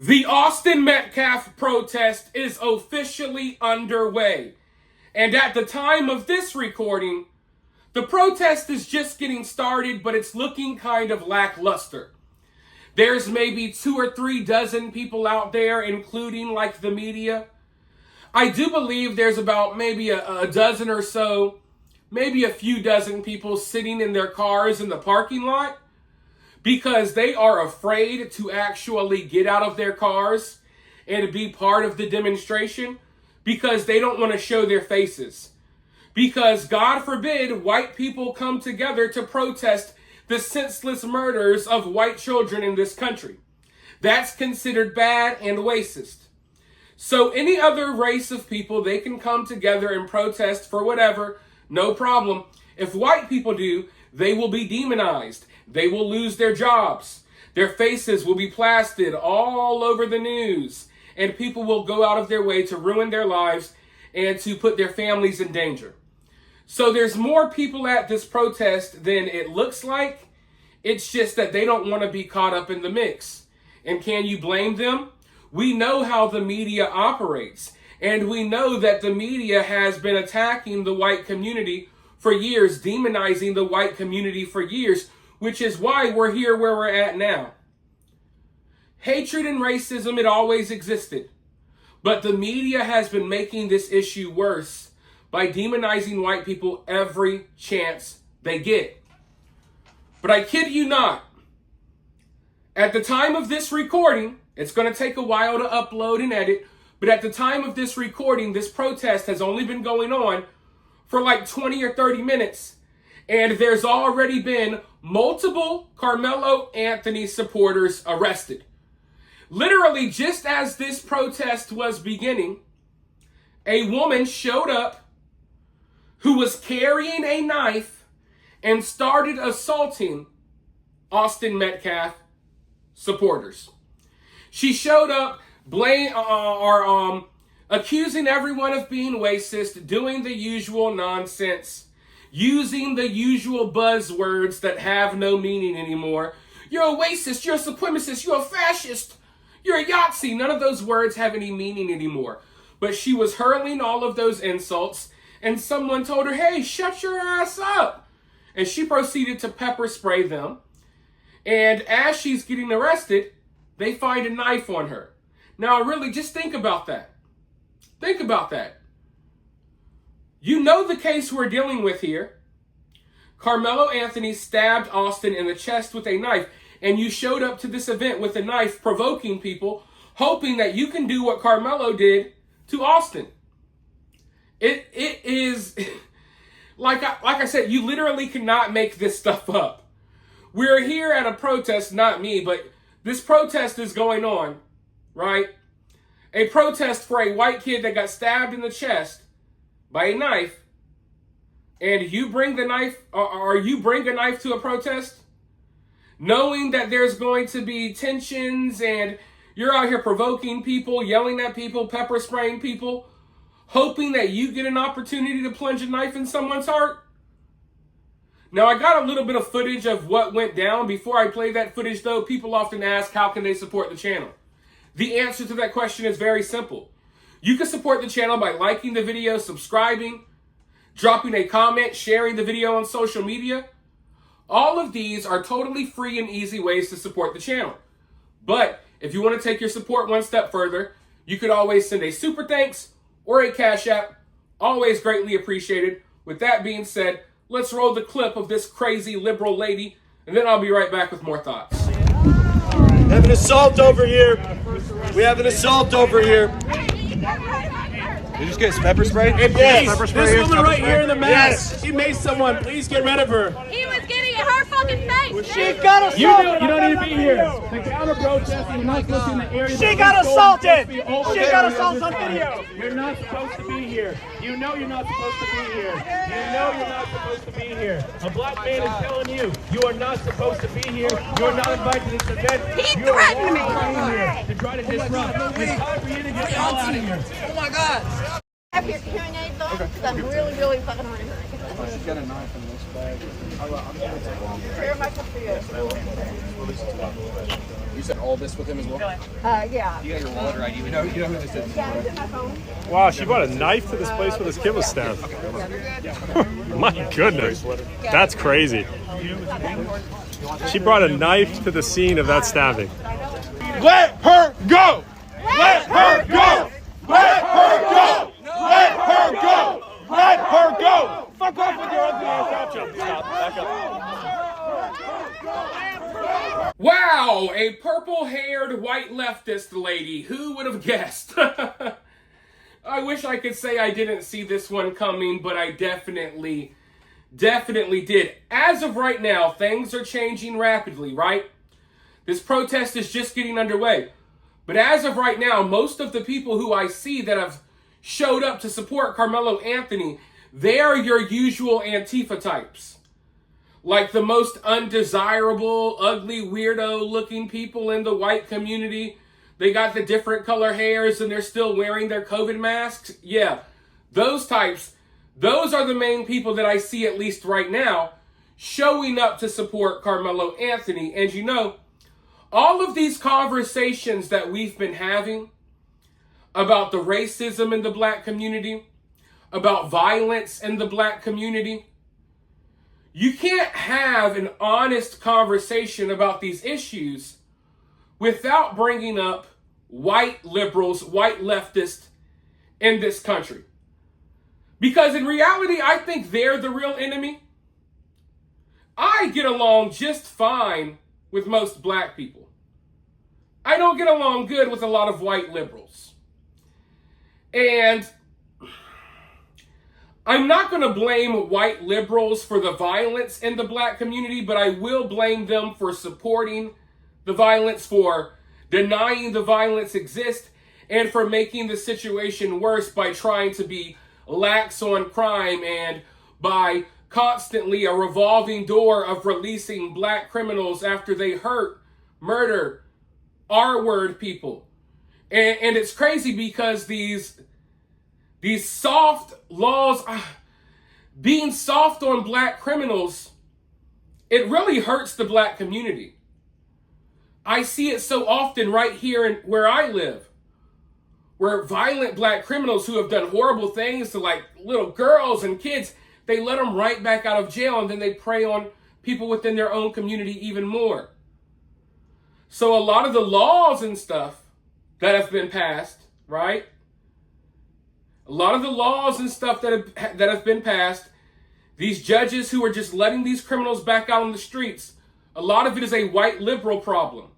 The Austin Metcalf protest is officially underway. And at the time of this recording, the protest is just getting started, but it's looking kind of lackluster. There's maybe 2 or 3 dozen people out there, including like the media. I do believe there's about maybe a dozen or so, maybe a few dozen people sitting in their cars in the parking lot because they are afraid to actually get out of their cars and be part of the demonstration because they don't want to show their faces. Because God forbid white people come together to protest the senseless murders of white children in this country. That's considered bad and racist. So any other race of people, they can come together and protest for whatever, no problem. If white people do, they will be demonized. They will lose their jobs. Their faces will be plastered all over the news. And people will go out of their way to ruin their lives and to put their families in danger. So there's more people at this protest than it looks like. It's just that they don't want to be caught up in the mix. And can you blame them? We know how the media operates. And we know that the media has been attacking the white community for years, demonizing the white community for years, which is why we're here where we're at now. Hatred and racism, it always existed. But the media has been making this issue worse by demonizing white people every chance they get. But I kid you not, at the time of this recording, it's going to take a while to upload and edit, but at the time of this recording, this protest has only been going on for like 20 or 30 minutes, and there's already been multiple Karmelo Anthony supporters arrested. Literally, just as this protest was beginning, a woman showed up who was carrying a knife and started assaulting Austin Metcalf supporters. She showed up accusing everyone of being racist, doing the usual nonsense, using the usual buzzwords that have no meaning anymore. You're a racist, you're a supremacist, you're a fascist, you're a Yahtzee. None of those words have any meaning anymore. But she was hurling all of those insults, and someone told her, hey, shut your ass up. And she proceeded to pepper spray them. And as she's getting arrested, they find a knife on her. Now, really, just think about that. Think about that. You know the case we're dealing with here. Karmelo Anthony stabbed Austin in the chest with a knife, and you showed up to this event with a knife, provoking people, hoping that you can do what Karmelo did to Austin. It is, like I said, you literally cannot make this stuff up. We're here at a protest, not me, but this protest is going on, right? A protest for a white kid that got stabbed in the chest by a knife, and you bring the knife, or you bring a knife to a protest, knowing that there's going to be tensions, and you're out here provoking people, yelling at people, pepper spraying people, hoping that you get an opportunity to plunge a knife in someone's heart. Now, I got a little bit of footage of what went down. Before I play that footage, though, people often ask, how can they support the channel? The answer to that question is very simple. You can support the channel by liking the video, subscribing, dropping a comment, sharing the video on social media. All of these are totally free and easy ways to support the channel. But if you want to take your support one step further, you could always send a super thanks or a cash app. Always greatly appreciated. With that being said, let's roll the clip of this crazy liberal lady, and then I'll be right back with more thoughts. We have an assault over here. We have an assault over here. Did you just get pepper spray? Yes. This woman right here in the mask. She made someone. Please get rid of her. He was getting in her fucking face. She got assaulted. You don't need to be here. The counter protest. You're not supposed to be in the area. She got assaulted. She got assaulted on video. You're not supposed to be here. You know you're not supposed to be here. You know you're not supposed to be here. A black man is telling you you are not supposed to be here. You are not invited to this event. He you are threatened me. here to try to disrupt. It's time for you to get the hell out of here. Oh my God! Have your hearing aids on because I'm really fucking hard tonight. She's got a knife in this bag. Where am I supposed to go? You said all this with him as well? Yeah. You got your wallet or ID? You know who this is? Yeah, it's in my phone. Wow, she brought a knife to this place where this kid was stabbed. My goodness, that's crazy. She brought a knife to the scene of that stabbing. Let her go! Let her go! Let her go! Let her go! Let her go! Fuck off with your ugly ass out. Stop, back up. Wow, a purple-haired white leftist lady. Who would have guessed? I wish I could say I didn't see this one coming, but I definitely did. As of right now, things are changing rapidly, right? This protest is just getting underway. But as of right now, most of the people who I see that have showed up to support Carmelo Anthony, they are your usual Antifa types. Like the most undesirable, ugly, weirdo-looking people in the white community. They got the different color hairs and they're still wearing their COVID masks. Yeah, those types, those are the main people that I see, at least right now, showing up to support Carmelo Anthony. And you know, all of these conversations that we've been having about the racism in the black community, about violence in the black community, you can't have an honest conversation about these issues without bringing up white liberals, white leftists in this country. Because in reality, I think they're the real enemy. I get along just fine with most black people. I don't get along good with a lot of white liberals. And I'm not going to blame white liberals for the violence in the black community, but I will blame them for supporting the violence, for denying the violence exists, and for making the situation worse by trying to be lax on crime and by constantly a revolving door of releasing black criminals after they hurt, murder, R-word people. And it's crazy because these soft laws, being soft on black criminals, it really hurts the black community. I see it so often right here where I live, where violent black criminals who have done horrible things to like little girls and kids, they let them right back out of jail, and then they prey on people within their own community even more. So a lot of the laws and stuff that have been passed, right? A lot of the laws and stuff that have been passed, these judges who are just letting these criminals back out on the streets, a lot of it is a white liberal problem.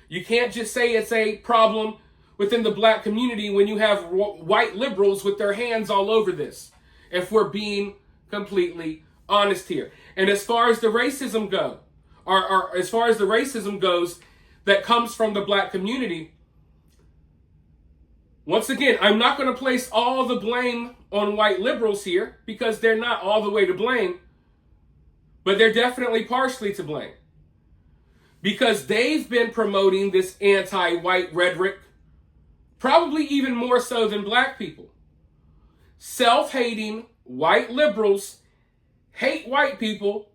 You can't just say it's a problem within the black community when you have white liberals with their hands all over this, if we're being completely honest here. And as far as the racism goes that comes from the black community, once again, I'm not going to place all the blame on white liberals here because they're not all the way to blame, but they're definitely partially to blame because they've been promoting this anti-white rhetoric, probably even more so than black people. Self-hating white liberals hate white people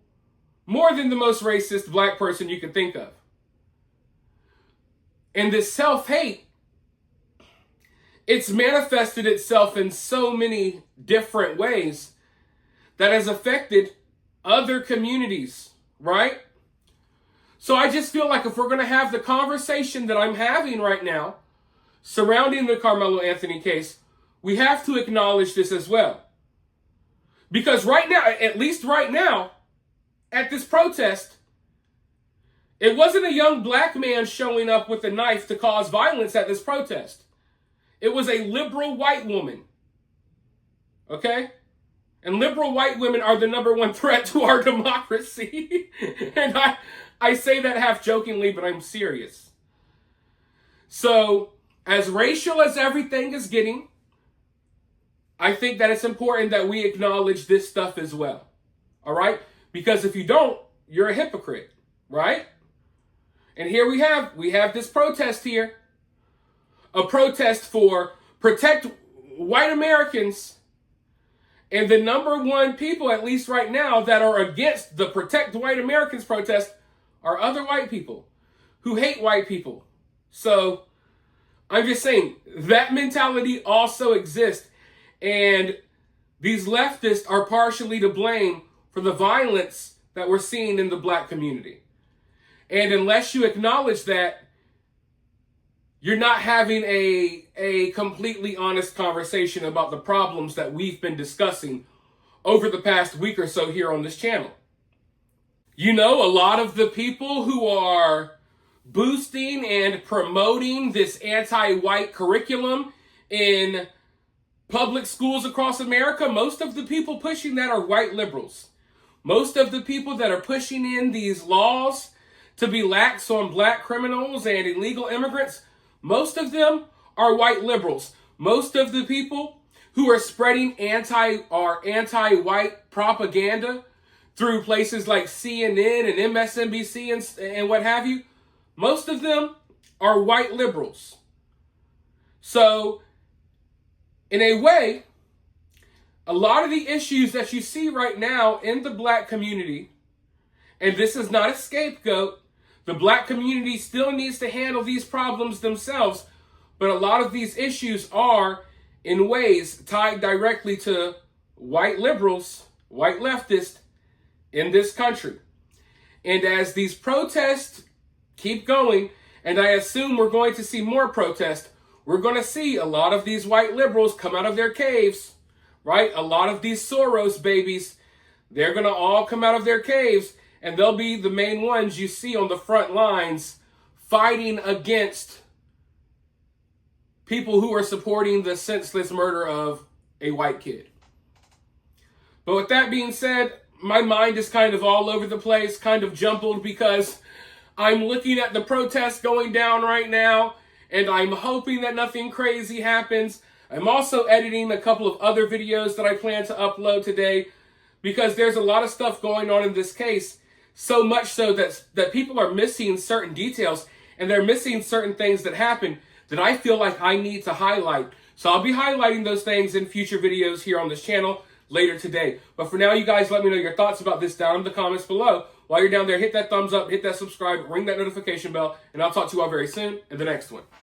more than the most racist black person you can think of. And this self-hate, it's manifested itself in so many different ways that has affected other communities, right? So I just feel like if we're going to have the conversation that I'm having right now surrounding the Carmelo Anthony case, we have to acknowledge this as well. Because right now, at least right now, at this protest, it wasn't a young black man showing up with a knife to cause violence at this protest. It was a liberal white woman. Okay? And liberal white women are the number one threat to our democracy. And I say that half jokingly, but I'm serious. So, as racial as everything is getting, I think that it's important that we acknowledge this stuff as well. All right? Because if you don't, you're a hypocrite, right? And here we have this protest here. A protest for protect white Americans. And the number one people, at least right now, that are against the Protect White Americans protest are other white people who hate white people. So I'm just saying that mentality also exists. And these leftists are partially to blame for the violence that we're seeing in the black community. And unless you acknowledge that, you're not having a completely honest conversation about the problems that we've been discussing over the past week or so here on this channel. You know, a lot of the people who are boosting and promoting this anti-white curriculum in public schools across America, most of the people pushing that are white liberals. Most of the people that are pushing in these laws to be lax on black criminals and illegal immigrants, most of them are white liberals. Most of the people who are spreading anti-white propaganda through places like CNN and MSNBC and what have you, most of them are white liberals. So, in a way, a lot of the issues that you see right now in the black community, and this is not a scapegoat, the black community still needs to handle these problems themselves, but a lot of these issues are, in ways, tied directly to white liberals, white leftists in this country. And as these protests keep going, and I assume we're going to see more protests, we're going to see a lot of these white liberals come out of their caves, right? A lot of these Soros babies, they're going to all come out of their caves, and they'll be the main ones you see on the front lines fighting against people who are supporting the senseless murder of a white kid. But with that being said, my mind is kind of all over the place, kind of jumbled, because I'm looking at the protests going down right now, and I'm hoping that nothing crazy happens. I'm also editing a couple of other videos that I plan to upload today, because there's a lot of stuff going on in this case, so much so that people are missing certain details, and they're missing certain things that happen that I feel like I need to highlight. So I'll be highlighting those things in future videos here on this channel later today. But for now, you guys let me know your thoughts about this down in the comments below. While you're down there, hit that thumbs up, hit that subscribe, ring that notification bell, and I'll talk to you all very soon in the next one.